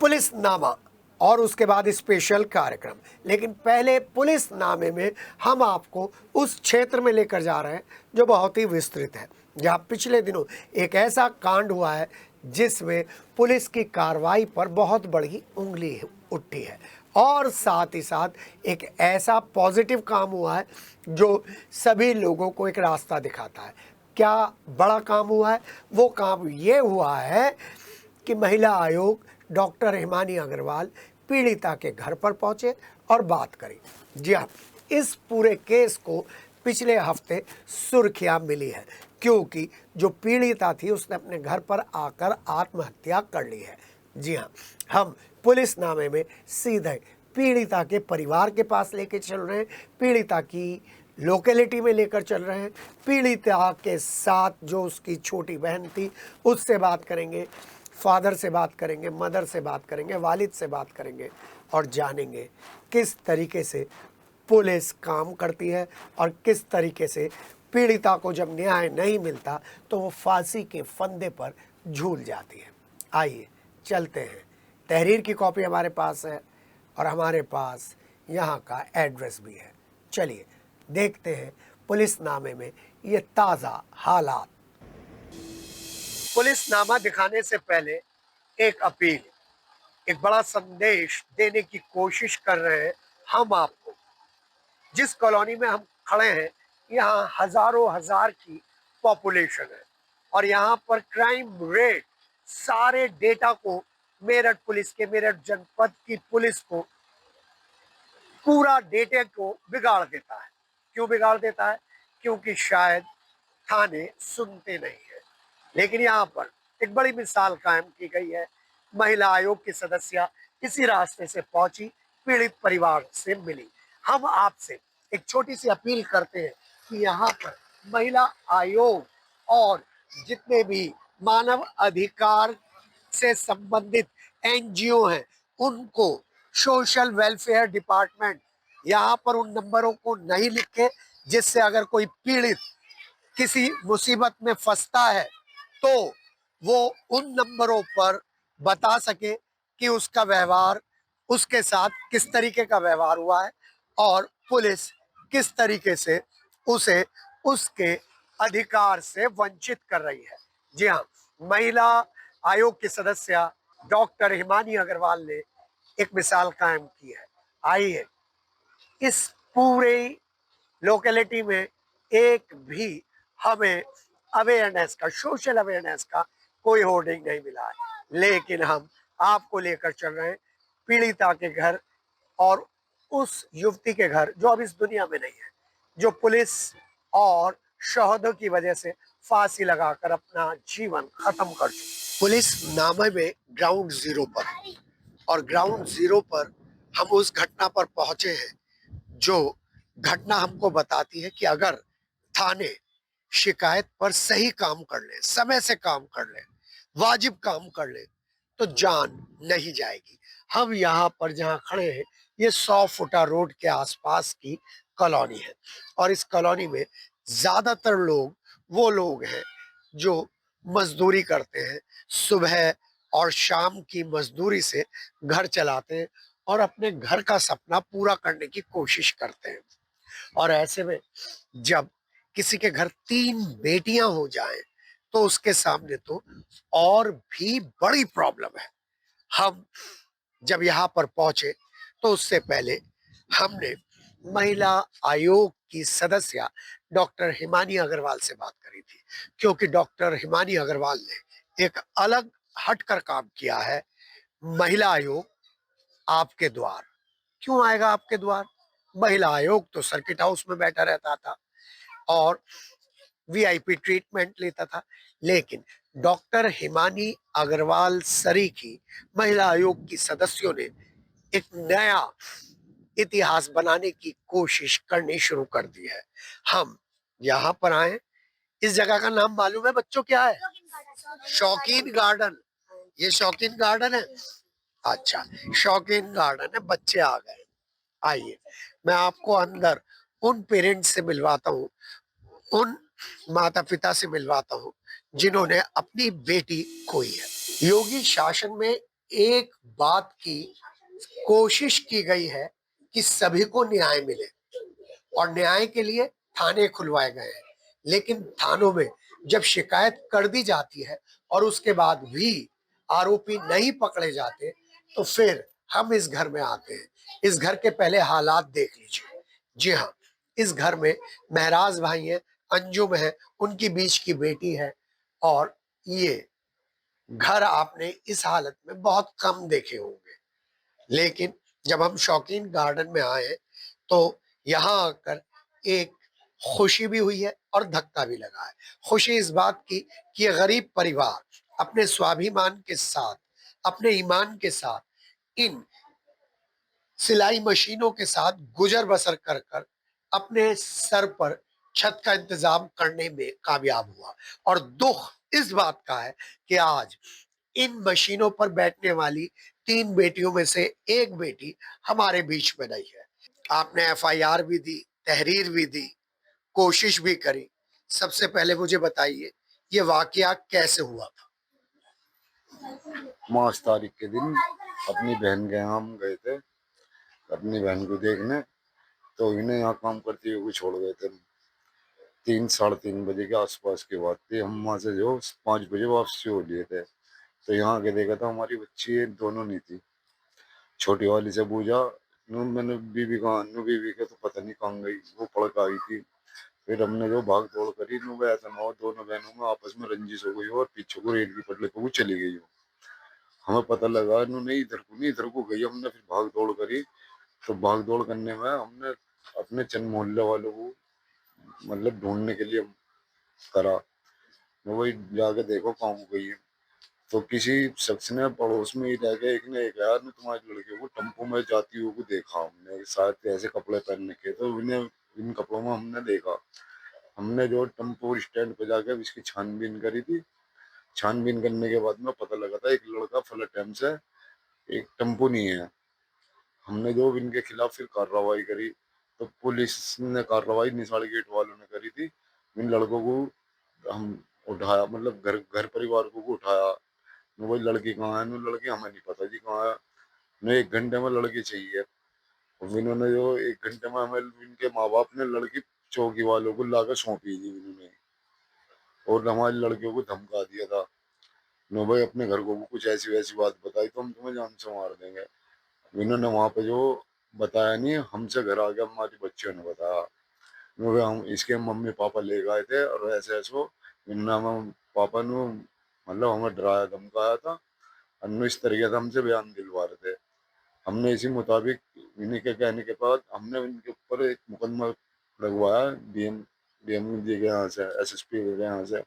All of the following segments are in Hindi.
पुलिसनामा और उसके बाद स्पेशल कार्यक्रम। लेकिन पहले पुलिसनामे में हम आपको उस क्षेत्र में लेकर जा रहे हैं जो बहुत ही विस्तृत है, जहाँ पिछले दिनों एक ऐसा कांड हुआ है जिसमें पुलिस की कार्रवाई पर बहुत बड़ी उंगली उठी है, और साथ ही साथ एक ऐसा पॉजिटिव काम हुआ है जो सभी लोगों को एक रास्ता दिखाता है। क्या बड़ा काम हुआ है? वो काम ये हुआ है कि महिला आयोग डॉक्टर हिमानी अग्रवाल पीड़िता के घर पर पहुंचे और बात करी। जी हाँ, इस पूरे केस को पिछले हफ्ते सुर्खियां मिली है क्योंकि जो पीड़िता थी उसने अपने घर पर आकर आत्महत्या कर ली है। जी हाँ, हम पुलिसनामे में सीधे पीड़िता के परिवार के पास लेके चल रहे हैं, पीड़िता की लोकेलिटी में लेकर चल रहे हैं, पीड़िता के साथ जो उसकी छोटी बहन थी उससे बात करेंगे, फादर से बात करेंगे, मदर से बात करेंगे, वालिद से बात करेंगे और जानेंगे किस तरीके से पुलिस काम करती है और किस तरीके से पीड़िता को जब न्याय नहीं मिलता तो वो फांसी के फंदे पर झूल जाती है। आइए चलते हैं। तहरीर की कॉपी हमारे पास है और हमारे पास यहाँ का एड्रेस भी है। चलिए देखते हैं पुलिसनामे में ये ताज़ा हालात। पुलिसनामा दिखाने से पहले एक अपील, एक बड़ा संदेश देने की कोशिश कर रहे हैं हम आपको। जिस कॉलोनी में हम खड़े हैं यहाँ हजारों हजार की पॉपुलेशन है और यहाँ पर क्राइम रेट सारे डेटा को मेरठ पुलिस के, मेरठ जनपद की पुलिस को पूरा डेटे को बिगाड़ देता है। क्यों बिगाड़ देता है? क्योंकि शायद थाने सुनते नहीं है। लेकिन यहाँ पर एक बड़ी मिसाल कायम की गई है। महिला आयोग की सदस्य इसी रास्ते से पहुंची, पीड़ित परिवार से मिली। हम आपसे एक छोटी सी अपील करते हैं कि यहाँ पर महिला आयोग और जितने भी मानव अधिकार से संबंधित एनजीओ हैं उनको सोशल वेलफेयर डिपार्टमेंट यहाँ पर उन नंबरों को नहीं लिखे जिससे अगर कोई पीड़ित किसी मुसीबत में फंसता है तो वो उन नंबरों पर बता सके कि उसका व्यवहार, उसके साथ किस तरीके का व्यवहार हुआ है और पुलिस किस तरीके से उसे उसके अधिकार से वंचित कर रही है। जी हाँ, महिला आयोग की सदस्य डॉक्टर हिमानी अग्रवाल ने एक मिसाल कायम की है। आइए इस पूरे लोकेलिटी में एक भी हमें अवेयरनेस का, सोशल अवेयरनेस का कोई होर्डिंग नहीं मिला है, लेकिन हम आपको लेकर चल रहे हैं पीड़िता के घर और उस युवती के घर जो अब इस दुनिया में नहीं है, जो पुलिस और शहदों की वजह से फांसी लगाकर अपना जीवन खत्म कर चुकी। पुलिसनामे में ग्राउंड जीरो पर, और ग्राउंड जीरो पर हम उस घटना पर पहुंचे हैं जो घटना हमको बताती है कि अगर थाने शिकायत पर सही काम कर ले, समय से काम कर ले, वाजिब काम कर ले तो जान नहीं जाएगी। हम यहाँ पर जहाँ खड़े हैं ये 100 फुटा रोड के आसपास की कॉलोनी है और इस कॉलोनी में ज्यादातर लोग वो लोग हैं जो मजदूरी करते हैं, सुबह और शाम की मजदूरी से घर चलाते हैं और अपने घर का सपना पूरा करने की कोशिश करते हैं। और ऐसे में जब किसी के घर 3 बेटियां हो जाएं तो उसके सामने तो और भी बड़ी प्रॉब्लम है। हम जब यहाँ पर पहुंचे तो उससे पहले हमने महिला आयोग की सदस्य डॉक्टर हिमानी अग्रवाल से बात करी थी, क्योंकि डॉक्टर हिमानी अग्रवाल ने एक अलग हटकर काम किया है। महिला आयोग आपके द्वार क्यों आएगा? आपके द्वार महिला आयोग तो सर्किट हाउस में बैठा रहता था और वीआईपी ट्रीटमेंट लेता था, लेकिन डॉक्टर हिमानी अग्रवाल सरीखी महिला आयोग की सदस्यों ने एक नया इतिहास बनाने की कोशिश करनी शुरू कर दी है। हम यहाँ पर आए, इस जगह का नाम मालूम है बच्चों क्या है? शौकीन गार्डन। ये शौकीन गार्डन है। अच्छा, शौकीन गार्डन है। बच्चे आ गए। आइए मैं आपको अंदर उन पेरेंट्स से मिलवाता हूँ, उन माता पिता से मिलवाता हूँ जिन्होंने अपनी बेटी खोई है। योगी शासन में एक बात की कोशिश की गई है कि सभी को न्याय मिले और न्याय के लिए थाने खुलवाए गए हैं। लेकिन थानों में जब शिकायत कर दी जाती है और उसके बाद भी आरोपी नहीं पकड़े जाते तो फिर हम इस घर में आते हैं। इस घर के पहले हालात देख लीजिए। जी हाँ, इस घर में महराज भाई हैं, अंजुम है, उनकी बीच की बेटी है और ये घर आपने इस हालत में बहुत कम देखे होंगे। लेकिन जब हम शौकीन गार्डन में आए तो यहाँ आकर एक खुशी भी हुई है और धक्का भी लगा है। खुशी इस बात की कि ये गरीब परिवार अपने स्वाभिमान के साथ, अपने ईमान के साथ इन सिलाई मशीनों के साथ गुजर बसर कर कर अपने सर पर छत का इंतजाम करने में कामयाब हुआ। और दुख इस बात का है कि आज इन मशीनों पर बैठने वाली 3 बेटियों में से एक बेटी हमारे बीच में नहीं है। आपने एफआईआर भी दी, तहरीर भी दी, कोशिश भी करी। सबसे पहले मुझे बताइए ये वाकया कैसे हुआ था? मार्च तारीख के दिन अपनी बहन के यहाँ हम गए थे अपनी बहन को देखने। तो इन्हें यहाँ काम करते हुए छोड़ गए थे। 3 साढ़े 3 बजे के आसपास की बात थी। हम वहाँ से जो 5 बजे वापसी हो लिए थे। तो यहाँ आके देखा था हमारी बच्ची ये दोनों नहीं थी। छोटी वाली से पूछा, नू मैंने बीबी कहाँ, नू बीबी के तो पता नहीं कहाँ गई, वो पड़क आई थी। फिर हमने जो भाग दौड़ करी, नू ऐसा ना हो दोनों बहनों में आपस में रंजिश हो गई हो और पीछे को रेल की पटरी पे वो चली गई हो। हमें पता लगा इन्होंने इधर को गई। हमने फिर भाग दौड़ करी। तो भाग दौड़ करने में हमने अपने चंद मोहल्ले वालों को मतलब ढूंढने के लिए करा। मैं वही जाके देखो कहाँ हो गई है। तो किसी शख्स ने पड़ोस में ही रह गया, एक ने एक यार ने तुम्हारी लड़के को टेम्पो में जाती हुई को देखा। हमने शायद ऐसे कपड़े पहनने के, तो इन्हें इन कपड़ों में हमने देखा। हमने जो टेम्पो स्टैंड पे जाके इसकी छानबीन करी थी। छानबीन करने के बाद में पता लगा था एक लड़का फ्लड टैम से एक टेम्पो नहीं है। हमने जो इनके खिलाफ फिर कार्रवाई करी। तो पुलिस ने कार्रवाई निशाड़ गेट वालों ने करी थी। इन लड़कों को हम उठाया, मतलब घर घर परिवार को उठाया। न वही लड़की कहाँ है, न लड़की हमें नहीं पता जी कहाँ है। न 1 घंटे में लड़की चाहिए। और इन्होंने जो 1 घंटे में हमें इनके माँ बाप ने लड़की चौकी वालों को लाकर सौंपी थी इन्होंने। और हमारी लड़कियों को धमका दिया था, नो भाई अपने घर को कुछ ऐसी वैसी बात बताई तो हम तुम्हें जान से मार देंगे। इन्होंने वहां पे जो बताया नहीं, हमसे घर आके हमारी बच्चियों ने बताया। वो हम इसके मम्मी पापा ले गए थे और ऐसे ऐसो इन्होंने हम पापा ने मतलब हमें डराया धमकाया था। अन्नू इस तरीके से हमसे बयान दिलवा रहे थे। हमने इसी मुताबिक इन्हीं के कहने के बाद हमने इनके ऊपर एक मुकदमा लगवाया डीएम जी के यहाँ से, एसएसपी के यहाँ से।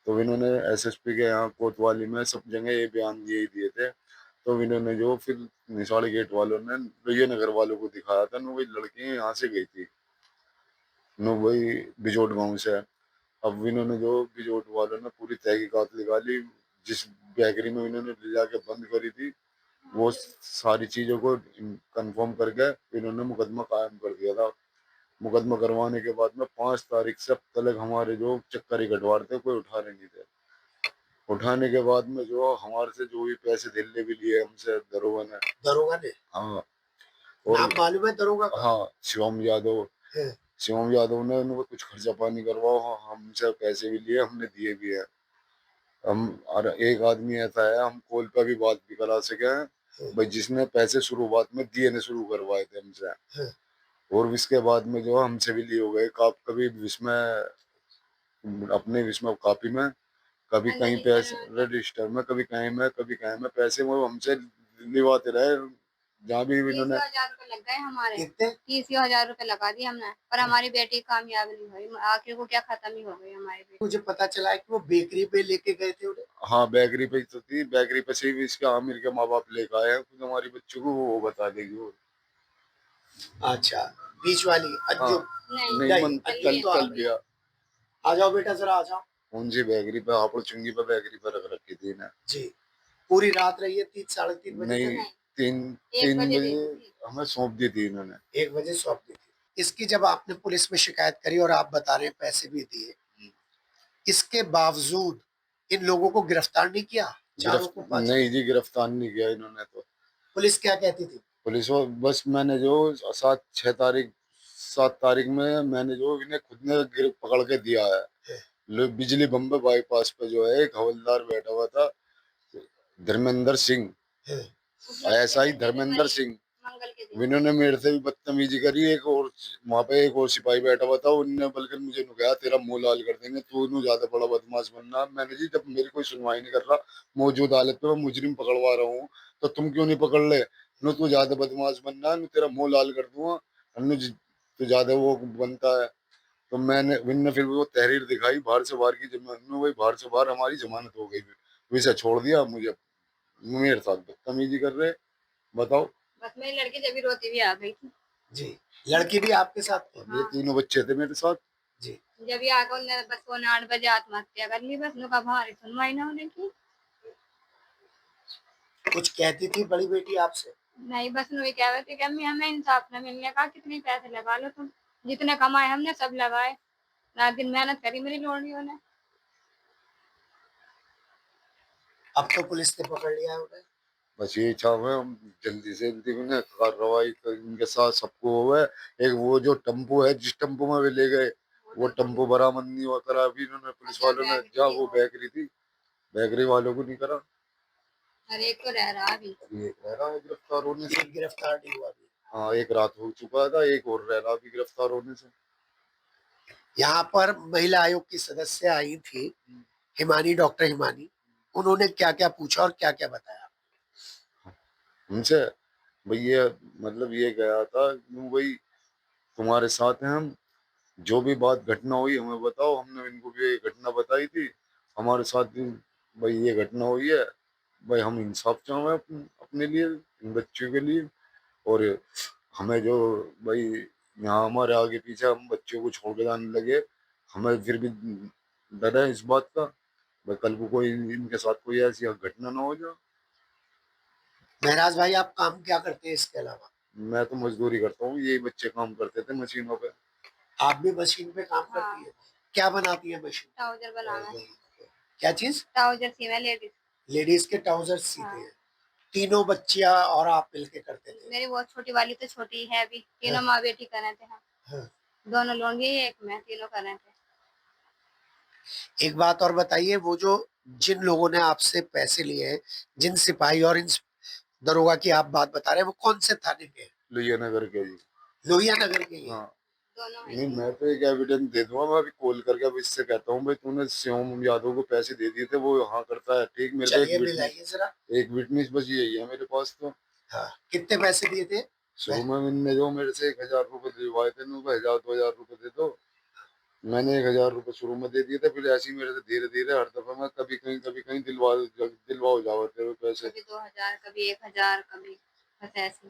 तो इन्होंने एसएसपी के यहाँ कोतवाली में सब जगह ये बयान दिए ही दिए थे। तो इन्होंने जो फिर निशाड़ी गेट वालों ने लोहिया नगर वालों को दिखाया था, वही लड़की यहाँ से गई थी, नो वही बिजोट गांव से। अब इन्होंने जो बिजोट वालों ने पूरी तहकीकात निकाली, जिस बेकरी में इन्होंने ले जाके बंद करी थी वो सारी चीजों को कंफर्म करके इन्होंने मुकदमा कायम कर दिया था। मुकदमा करवाने के बाद में 5 तारीख से अब तक हमारे जो चक्कर ही कटवा रहे थे कोई उठा रहे नहीं थे। उठाने के बाद में जो हमारे से जो भी पैसे दिल्ली भी लिए हमसे दरोगा ने। हाँ। और नाम मालूम है दरोगा का? हाँ, शिवम यादव है। शिवम यादव ने उनको कुछ खर्चा पानी करवाओ, हमसे पैसे भी लिए, हमने दिए भी है। हम और एक आदमी ऐसा है हम कॉल पे भी बात भी करा सके हैं भाई, जिसने पैसे शुरुआत में दिए ने शुरू करवाए थे हमसे। और इसके बाद में जो हमसे भी लिए हो गए, कभी इसमें अपने इसमें कॉपी में, कभी कहीं पैसे रजिस्टर में, कभी कहीं में पैसे वो हमसे लिवाते रहे। जहाँ भी इन्होंने 30,000 रुपए लग गए हमारे। कितने? 30,000 रुपए लगा दिए हमने, पर हमारी बेटी कामयाब नहीं हुई। आखिर को क्या खत्म ही हो गई हमारी बेटी। मुझे पता चला है कि वो बेकरी पे लेके गए थे उन्हें। हाँ, बेकरी पे ही तो थी। बेकरी पे से भी इसके आमिर के माँ बाप लेकर आए हैं, खुद हमारी बच्चों को वो बता देगी वो। अच्छा, बीच वाली अंजुम? हाँ, नहीं नहीं नहीं, कल तो कल दिया। आ जाओ बेटा, जरा आ जाओ। कौन सी बेकरी पे, हापुड़ चुंगी पे बेकरी पे रख रखी थी ना जी, पूरी रात रही है 3 साढ़े 3 बजे नहीं, तक? 3 बजे हमें सौंप दी थी इन्होंने। 1 बजे सौंप दी थी। इसकी जब आपने पुलिस में शिकायत करी और आप बता रहे हैं पैसे भी दिए, इसके बावजूद इन लोगों को गिरफ्तार नहीं किया? चारों को 5? नहीं जी, गिरफ्तार नहीं किया इन्होंने तो। पुलिस क्या कहती थी? पुलिस वो बस मैंने जो 7 तारीख में मैंने जो इन्हें खुद ने पकड़ के दिया है। बिजली बम्बे बाईपास पे जो है एक हवलदार बैठा हुआ था, धर्मेंद्र सिंह, ऐसा ही धर्मेंद्र सिंह। मंगल के दिन इन्होंने मेरे से भी बदतमीजी करी। एक और वहां पे एक और सिपाही बैठा हुआ था, उनने बल्कि मुझे कहा तेरा मुंह लाल कर देंगे, तू नु ज्यादा बड़ा बदमाश बनना। मैंने जी जब मेरी कोई सुनवाई नहीं कर रहा, मौजूद हालत में मैं मुजरिम पकड़वा रहा हूँ, तो तुम क्यों नहीं पकड़ ले? नु तू ज्यादा बदमाश बनना, नु तेरा मुंह लाल कर दूंगा, तू ज्यादा वो बनता है। तो मैंने इनने फिर वो तहरीर दिखाई बाहर से बाहर की, जब मैं वही बाहर से बाहर हमारी जमानत हो गई, वैसे छोड़ दिया मुझे। मेरे साथ बदतमीजी कर रहे, बताओ। बस मेरी लड़की जब भी रोती हुई आ गई थी जी, लड़की भी आपके साथ थी? ये हाँ। 3 बच्चे थे मेरे साथ। जी, जब भी आकर उन्होंने बस 8 बजे आत्महत्या कर ली। बस उनका भारी सुनवाई ना होने की। कुछ कहती थी बड़ी बेटी आपसे? नहीं, बस वही कह रहे थे कि अम्मी हमें इंसाफ न मिलने का, कितने पैसे लगा लो तुम, जितने कमाए हमने सब लगाए, रात दिन मेहनत करी मेरी लोड़ियों ने। अब तो पुलिस ने पकड़ लिया है उन्हें। बस ये इच्छा है हम जल्दी से जल्दी उन्हें कार्रवाई इनके साथ सबको हुआ है। एक वो जो टेम्पो है, जिस टेम्पो में वे ले गए, वो टेम्पो बरामद नहीं हुआ करा अभी इन्होंने, पुलिस वालों ने, जहाँ वो बेकरी थी, बेकरी वालों को नहीं करा। और एक तो रह रहा अभी। अभी एक रह रहा है गिरफ्तार होने से। एक गिरफ्तार नहीं हुआ अभी। हाँ, एक रात हो चुका था, एक और रह रहा अभी गिरफ्तार होने से। यहाँ पर महिला आयोग की सदस्य आई थी, हिमानी, डॉक्टर हिमानी। उन्होंने क्या क्या पूछा और क्या क्या बताया? हमसे भैया मतलब ये गया था भाई, तुम्हारे साथ हैं हम, जो भी बात घटना हुई हमें बताओ। हमने इनको भी ये घटना बताई थी, हमारे साथ भी भाई ये घटना हुई है, भाई हम इंसाफ चाहें अपने लिए, इन बच्चों के लिए। और हमें जो भाई यहाँ हमारे आगे पीछे हम बच्चों को छोड़ के जाने लगे, हमें फिर भी डर है इस बात का, भाई कल को कोई इनके साथ कोई ऐसी घटना ना हो जाए। महराज भाई, आप काम क्या करते हैं इसके अलावा? मैं तो मजदूरी करता हूँ, यही बच्चे काम करते थे मशीनों पे। आप भी मशीन पे काम हाँ। करती है? क्या बनाती है मशीन? ट्राउजर बनाना। क्या चीज? ट्राउजर सीना लेडीज। लेडीज के ट्राउजर सीते हाँ। हैं? तीनों बच्चियां और आप मिलके करते थे? मेरी बहुत छोटी वाली तो छोटी है अभी, तीनों हाँ। माँ बेटी कर रहे थे हम। हाँ। दोनों लोग एक मैं, तीनों कर रहे थे। एक बात और बताइए, वो जो जिन लोगों ने आपसे पैसे लिए हैं, जिन सिपाही और इन दरोगा की आप बात बता रहे हैं, वो कौन से थाने के हैं? लोहिया नगर के जी। लोहिया नगर के ही हैं? हाँ। दोनों नहीं, हैं। मैं तो एक एविडेंस दे दूंगा, मैं अभी कॉल करके अब इससे कहता हूँ भाई तूने शिवम यादव को पैसे दे दिए थे, वो यहाँ करता है ठीक। मेरे चलिए को मिलाइए जरा। एक विटनेस बस यही है मेरे पास तो। हाँ, कितने पैसे दिए थे? शुरू में इनने जो मेरे से 1,000 रुपए दिलवाए थे, उनको 1,000 2,000 रुपए दे दो। मैंने 1,000 रुपए शुरू में दे दिए थे, फिर ऐसे ही मेरे से धीरे धीरे हर दफा मैं कभी कहीं दिलवा जाओ तेरे पैसे। कभी 2000, कभी 1000, कभी बस ऐसे।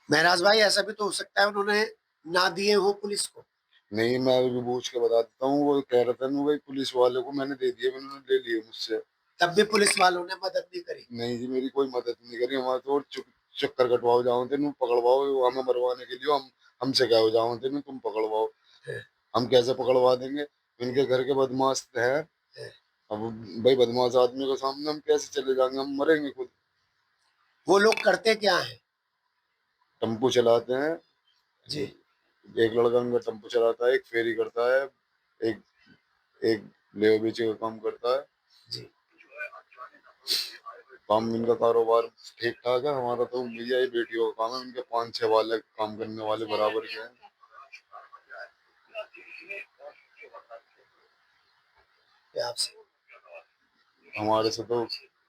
महराज भाई, ऐसा भी तो हो सकता है उन्होंने ना दिए हो पुलिस को। नहीं, मैं अभी पूछ के बता देता हूँ। वो कह रहा था ना भाई पुलिस वाले को मैंने दे दिए, उन्होंने ले लिए मुझसे। तब भी पुलिस वालों ने मदद नहीं करी? नहीं जी, मेरी कोई मदद नहीं करी। हमारे तो चक्कर कटवाओ जाओ तेन पकड़वाओ, हमें मरवाने के लिए हम हमसे क्या हो जाओ तेन तुम पकड़वाओ। हम कैसे पकड़वा देंगे? इनके घर के बदमाश हैं। अब भाई बदमाश आदमी के सामने हम कैसे चले जाएंगे? हम मरेंगे खुद। वो लोग करते क्या है? टेम्पो चलाते हैं। जी। एक लड़का उनका टेम्पो चलाता है, एक फेरी करता है, एक एक ले बेचे का काम करता है। जी। काम इनका कारोबार ठीक ठाक है। हमारा तो भैया ये बेटियों का काम है, इनके 5-6 वाले काम करने वाले बराबर के हैं। आपसे हमारे से तो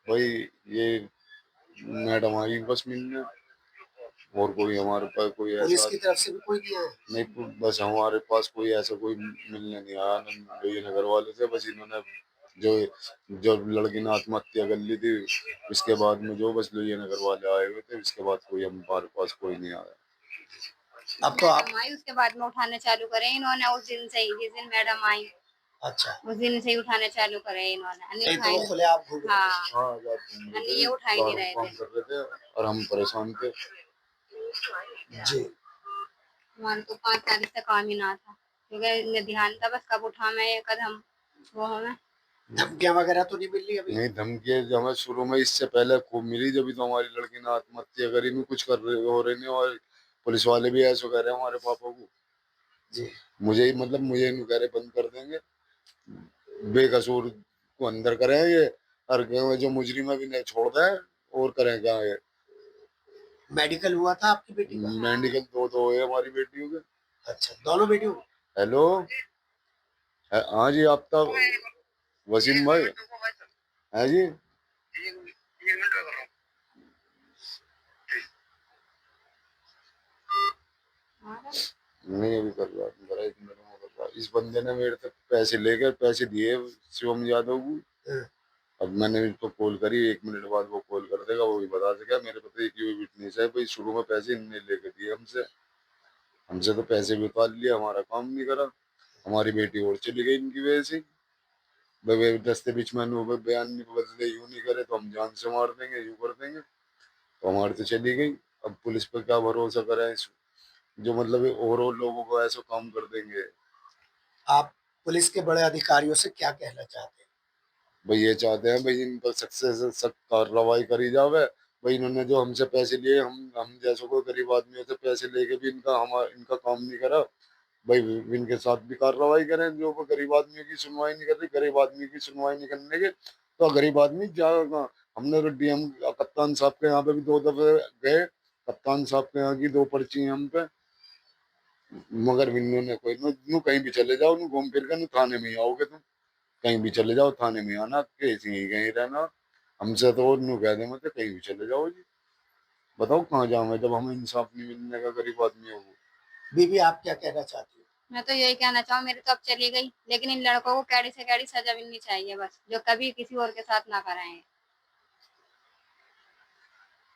भाई ये मैडम आई बस मिलने, और कोई हमारे पास कोई पुलिस ऐसा की तरफ से भी कोई नहीं आया? नहीं। बस हमारे पास कोई ऐसा कोई मिलने नहीं आया लोहिया नगर वाले से। बस इन्होंने जो जो लड़की ने आत्महत्या कर ली थी, उसके बाद में जो बस लोहिया नगर वाले आए हुए थे, उसके बाद कोई हमारे पास कोई नहीं आया। अब तो आप। मैडम आई उसके बाद में उठाने चालू करे इन्होंने, उस दिन से ही, जिस दिन मैडम आई अच्छा, उस दिन से ही उठाने चालू करे इन्होंने। नहीं तो वो खुले आप घूम रहे थे? हाँ, हाँ, आजाद घूम रहे ये थे, उठा ही नहीं रहे काम थे। कर रहे थे और हम परेशान थे। जी। हमारा तो 5 तारीख से काम ही ना था, क्योंकि इन्हें ध्यान था बस कब उठा मैं ये कदम वो हमें। धमकियां वगैरह तो नहीं मिल रही अभी? नहीं, धमकी जो हमें शुरू में इससे पहले खूब मिली, जब तो हमारी लड़की ने आत्महत्या करी, नहीं कुछ कर रहे हो रहे नहीं, और पुलिस वाले भी ऐसा कह रहे हैं हमारे पापा को। जी। मुझे ही मतलब मुझे नहीं कह रहे बंद कर देंगे, बेकसूर को अंदर करेंगे, और जो मुजरिम है भी नहीं छोड़ दें, और करें क्या ये। मेडिकल हुआ था आपकी बेटी का? मेडिकल दो है हमारी बेटियों के। अच्छा, दोनों बेटियों? हेलो, हाँ जी, आप तब वसीम भाई है जी। नहीं, अभी कर रहा जरा, 1 मिनट में कर रहा। इस बंदे ने मेरे से पैसे लेकर पैसे दिए शिवम यादव को। हाँ। अब मैंने इसको कॉल करी, 1 मिनट बाद वो कॉल कर देगा, वो भी बता देगा। मेरे पता है कि वो विटनेस है भाई, शुरू में पैसे इनने लेके दिए हमसे, हमसे तो पैसे भी उतार लिया, हमारा काम नहीं करा, हमारी बेटी और चली गई इनकी वजह से। भाई दस्ते बीच में बयान नहीं बदले, यूं नहीं करे तो हम जान से मार देंगे, यूं कर देंगे, तो हमारी तो चली गई। अब पुलिस पर क्या भरोसा करें, जो मतलब और लोगों को ऐसा काम कर देंगे। आप पुलिस के बड़े अधिकारियों से क्या कहना चाहते हैं? भाई ये चाहते हैं भाई इन पर सख्त से सख्त कार्रवाई करी जावे। भाई इन्होंने जो हमसे पैसे लिए, हम जैसों को गरीब आदमियों से पैसे लेके भी इनका काम नहीं करा। भाई इनके साथ भी कार्रवाई करें, जो वो गरीब आदमियों की सुनवाई नहीं कर रही, गरीब आदमी की सुनवाई नहीं करने के तो गरीब आदमी जाएगा। हमने तो डीएम कप्तान साहब के यहाँ पे भी 2 दफे गए, कप्तान साहब के यहाँ की 2 पर्ची हैं हम पे, मगर इन्होंने कोई नु कहीं भी चले जाओ, नु घूम फिर कर नु थाने में ही आओगे तुम, कहीं भी चले जाओ थाने में आना, कैसे ही कहीं रहना। हमसे तो और नु कह दे मतलब कहीं भी चले जाओ जी, बताओ कहाँ जाऊँ मैं, जब हमें इंसाफ नहीं मिलने का, गरीब आदमी हो वो। बीबी, आप क्या कहना चाहती हो? मैं तो यही कहना चाहूँ, मेरी तो अब चली गई, लेकिन इन लड़कों को कैडी से कैडी सजा मिलनी चाहिए बस, जो कभी किसी और के साथ ना कराएं।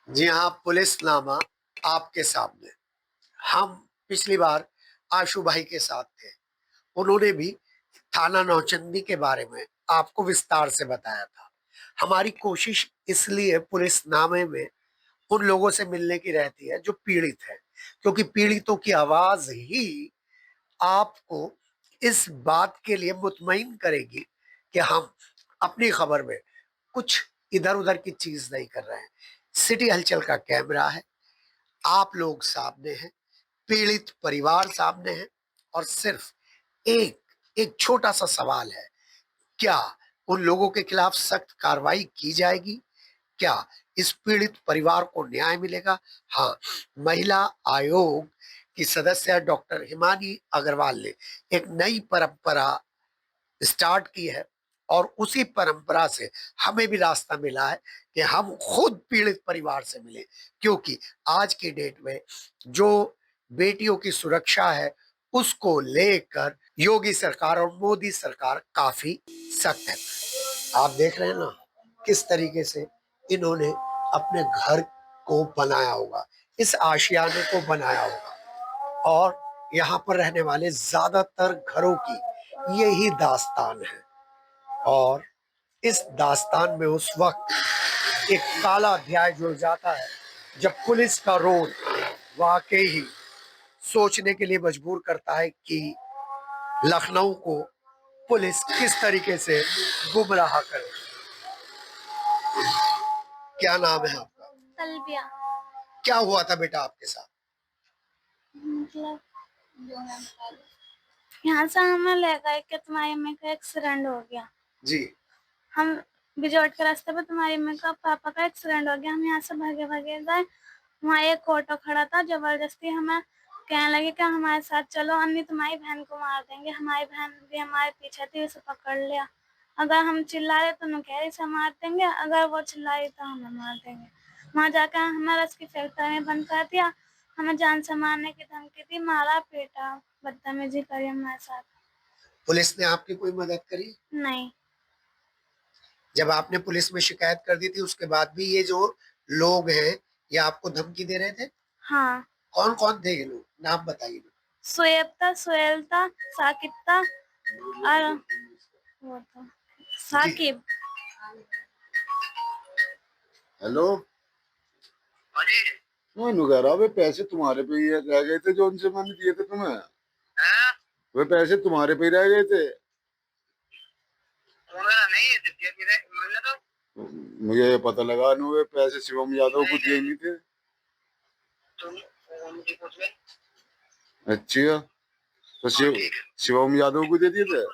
जी हाँ, पुलिसनामा आपके सामने। हम पिछली बार आशु भाई के साथ थे, उन्होंने भी थाना नौचंदी के बारे में आपको विस्तार से बताया था। हमारी कोशिश इसलिए पुलिसनामे में उन लोगों से मिलने की रहती है जो पीड़ित है, क्योंकि पीड़ितों की आवाज ही आपको इस बात के लिए मुतमईन करेगी कि हम अपनी खबर में कुछ इधर उधर की चीज नहीं कर रहे हैं। सिटी हलचल का कैमरा है, आप लोग सामने हैं, पीड़ित परिवार सामने है, और सिर्फ एक एक छोटा सा सवाल है, क्या उन लोगों के खिलाफ सख्त कार्रवाई की जाएगी? क्या इस पीड़ित परिवार को न्याय मिलेगा? हाँ, महिला आयोग की सदस्य डॉक्टर हिमानी अग्रवाल ने एक नई परंपरा स्टार्ट की है, और उसी परंपरा से हमें भी रास्ता मिला है कि हम खुद पीड़ित परिवार से मिले, क्योंकि आज की डेट में जो बेटियों की सुरक्षा है उसको लेकर योगी सरकार और मोदी सरकार काफी सख्त है। आप देख रहे हैं ना किस तरीके से इन्होंने अपने घर को बनाया होगा, इस आशियाने को बनाया होगा, और यहाँ पर रहने वाले ज्यादातर घरों की यही दास्तान है। और इस दास्तान में उस वक्त एक काला अध्याय जुड़ जाता है जब पुलिस का रोल वाकई ही सोचने के लिए मजबूर करता है कि लखनऊ को पुलिस किस तरीके से गुमराह करे। क्या नाम है आपका? तलबिया। क्या हुआ था बेटा आपके साथ? मतलब यहाँ से हमें ले गए कि तुम्हारी अम्मी का एक्सीडेंट हो गया। जी। हम बिजौट के रास्ते पे तुम्हारी अम्मी का पापा का एक्सीडेंट हो गया। हम यहाँ से भागे भागे गए, वहाँ एक ऑटो खड़ा था, जबरदस्ती हमें कहने लगे कि हमारे साथ चलो, अन्य तुम्हारी बहन को मार देंगे। हमारी बहन भी हमारे पीछे थी, उसे पकड़ लिया। अगर हम चिल्ला रहे तो नुकहरी से मार देंगे, अगर वो चिल्ला रही तो हमें मार देंगे। वहाँ जाकर हमें रस की फैक्ट्री में बंद कर दिया, हमें जान से मारने की धमकी दी, मारा पीटा, बदतमीजी करी हमारे साथ। पुलिस ने आपकी कोई मदद करी? नहीं। जब आपने पुलिस में शिकायत कर दी थी उसके बाद भी ये जो लोग हैं ये आपको धमकी दे रहे थे? हाँ। कौन कौन थे ये लोग, नाम बताइए। सोएब था, सोहेल था, साकिब था, और वो था साकिब। हेलो, मैं नु कह रहा वे पैसे तुम्हारे पे ही रह गए थे जो उनसे मैंने दिए थे तुम्हें, वे पैसे तुम्हारे पे ही रह गए थे। मेरा नहीं मुझे ये पता लगा वे पैसे शिवम यादव को दिए नहीं थे। अच्छा, तो शिवम यादव को दे दिए थे।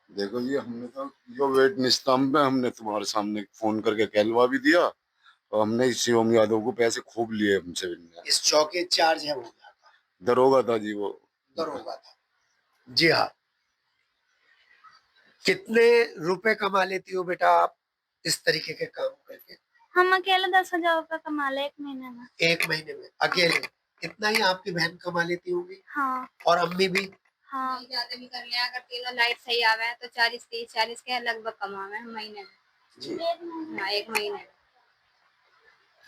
देखो जी, हमने तो जो वेट निस्ताम पे हमने तुम्हारे सामने फोन करके कहलवा भी दिया, और हमने शिवम यादव को पैसे खूब लिए हमसे भी। इस चौकी चार्ज है वो, दरोगा था जी वो। दरोगा था। जी हाँ। कितने रुपए कमा लेती हो बेटा आप इस तरीके के काम करके? हम अकेले 10,000 रुपये कमा ले एक महीने में। एक महीने में अकेले? इतना ही आपकी बहन कमा लेती होगी? हाँ। और अम्मी भी? हाँ। ज्यादा भी कर लिया, अगर तीनों लाइट सही आवे तो 40-30-40 के लगभग कमावे हम महीने में जी। हाँ, एक महीने में।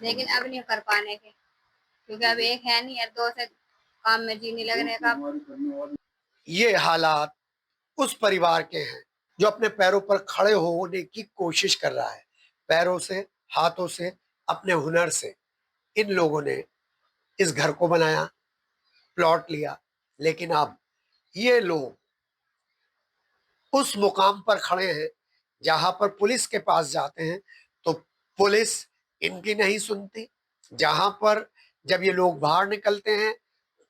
लेकिन अब नहीं कर पाने के, क्योंकि अब एक है नहीं, दो से काम में जी नहीं लगने का। ये हालात उस परिवार के हैं जो अपने पैरों पर खड़े होने की कोशिश कर रहा है। पैरों से, हाथों से, अपने हुनर से इन लोगों ने इस घर को बनाया, प्लॉट लिया, लेकिन अब ये लोग उस मुकाम पर खड़े हैं जहां पर पुलिस के पास जाते हैं तो पुलिस इनकी नहीं सुनती। जहां पर जब ये लोग बाहर निकलते हैं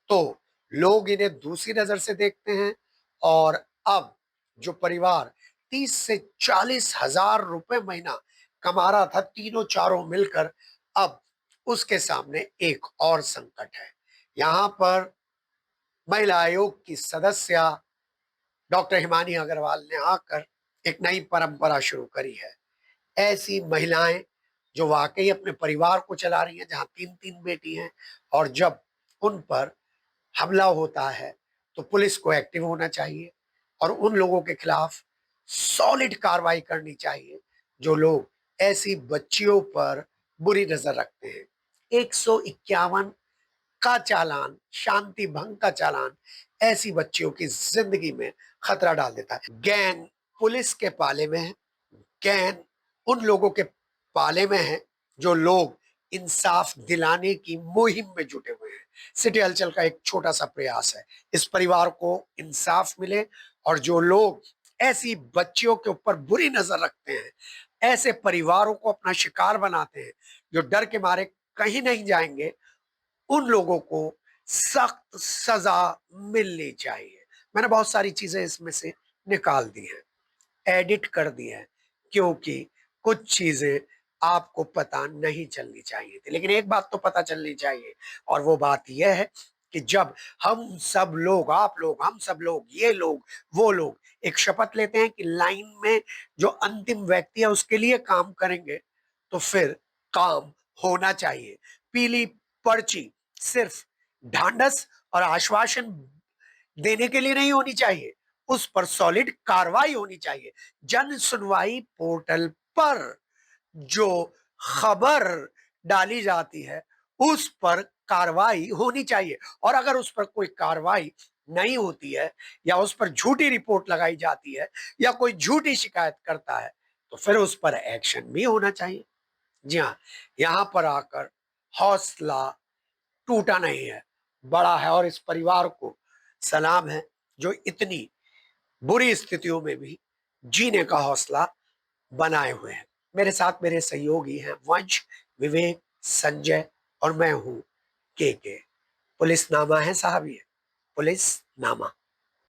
तो लोग इन्हें दूसरी नजर से देखते हैं। और अब जो परिवार 30 से 40 हजार रुपए महीना कमा रहा था तीनों चारों मिलकर, अब उसके सामने एक और संकट है। यहाँ पर महिला आयोग की सदस्य डॉक्टर हिमानी अग्रवाल ने आकर एक नई परंपरा शुरू करी है। ऐसी महिलाएं जो वाकई अपने परिवार को चला रही हैं, जहां 3-3 बेटी हैं, और जब उन पर हमला होता है तो पुलिस को एक्टिव होना चाहिए और उन लोगों के खिलाफ सॉलिड कार्रवाई करनी चाहिए जो लोग ऐसी बच्चियों पर बुरी नजर रखते हैं। 151 का चालान, शांति भंग का चालान ऐसी बच्चियों की जिंदगी में खतरा डाल देता है। गैंग पुलिस के पाले में है, गैंग उन लोगों के पाले में है जो लोग इंसाफ दिलाने की मुहिम में जुटे हुए हैं। सिटी हलचल का एक छोटा सा प्रयास है इस परिवार को इंसाफ मिले, और जो लोग ऐसी बच्चियों के ऊपर बुरी नजर रखते हैं, ऐसे परिवारों को अपना शिकार बनाते हैं, जो डर के मारे कहीं नहीं जाएंगे, उन लोगों को सख्त सजा मिलनी चाहिए। मैंने बहुत सारी चीजें इसमें से निकाल दी हैं, एडिट कर दी है, क्योंकि कुछ चीजें आपको पता नहीं चलनी चाहिए थी, लेकिन एक बात तो पता चलनी चाहिए, और वो बात यह है कि जब हम सब लोग, आप लोग, हम सब लोग, ये लोग, वो लोग एक शपथ लेते हैं कि लाइन में जो अंतिम व्यक्ति है उसके लिए काम करेंगे, तो फिर काम होना चाहिए। पीली पर्ची सिर्फ ढांढस और आश्वासन देने के लिए नहीं होनी चाहिए, उस पर सॉलिड कार्रवाई होनी चाहिए। जन सुनवाई पोर्टल पर जो खबर डाली जाती है उस पर कार्रवाई होनी चाहिए, और अगर उस पर कोई कार्रवाई नहीं होती है या उस पर झूठी रिपोर्ट लगाई जाती है या कोई झूठी शिकायत करता है तो फिर उस पर एक्शन भी होना चाहिए। जी हाँ, यहाँ पर आकर हौसला टूटा नहीं है, बड़ा है, और इस परिवार को सलाम है जो इतनी बुरी स्थितियों में भी जीने का हौसला बनाए हुए हैं। मेरे साथ मेरे सहयोगी हैं वंश, विवेक, संजय, और मैं हूं के। पुलिस नामा है साहब, ये पुलिस नामा।